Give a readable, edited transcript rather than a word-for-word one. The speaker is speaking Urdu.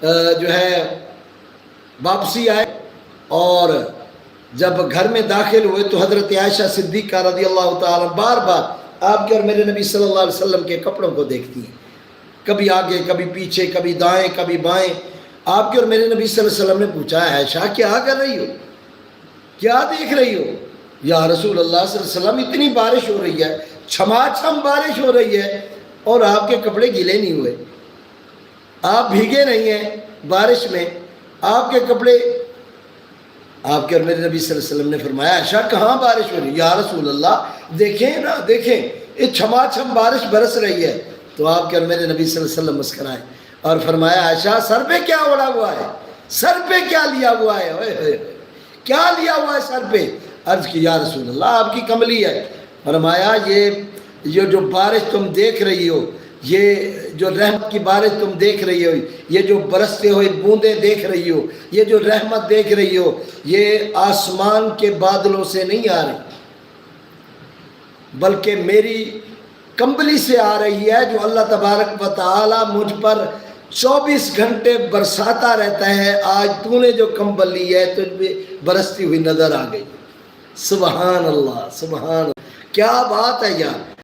جو ہے واپسی آئے اور جب گھر میں داخل ہوئے تو حضرت عائشہ صدیقہ رضی اللہ تعالیٰ بار بار آپ کے اور میرے نبی صلی اللہ علیہ وسلم کے کپڑوں کو دیکھتی ہیں، کبھی آگے کبھی پیچھے، کبھی دائیں کبھی بائیں۔ آپ کے اور میرے نبی صلی اللہ علیہ وسلم نے پوچھا، عائشہ کیا کر رہی ہو، کیا دیکھ رہی ہو؟ یا رسول اللہ صلی اللہ علیہ وسلم اتنی بارش ہو رہی ہے، چھما چھم بارش ہو رہی ہے اور آپ کے کپڑے گیلے نہیں ہوئے، آپ بھیگے نہیں ہیں بارش میں، آپ کے کپڑے۔ آپ کے اور میرے نبی صلی اللہ علیہ وسلم نے فرمایا، عائشہ کہاں بارش ہو رہی ہے؟ یا رسول اللہ دیکھیں نا، دیکھیں یہ چھما چھم بارش برس رہی ہے۔ تو آپ کے اور میرے نبی صلی اللہ علیہ وسلم مسکرائے اور فرمایا، عائشہ سر پہ کیا اڑا ہوا ہے، سر پہ کیا لیا ہوا ہے، اوئے ہوئے کیا لیا ہوا ہے سر پہ؟ عرض کی یا رسول اللہ آپ کی کملی ہے۔ فرمایا یہ جو بارش تم دیکھ رہی ہو، یہ جو رحمت کی بارش تم دیکھ رہی ہو، یہ جو برستے ہوئے بوندیں دیکھ رہی ہو، یہ جو رحمت دیکھ رہی ہو، یہ آسمان کے بادلوں سے نہیں آ رہی بلکہ میری کمبلی سے آ رہی ہے، جو اللہ تبارک و تعالی مجھ پر 24 گھنٹے برساتا رہتا ہے۔ آج تو نے جو کمبل لی ہے تجھ پہ برستی ہوئی نظر آ گئی۔ سبحان اللہ، سبحان اللہ، کیا بات ہے یار۔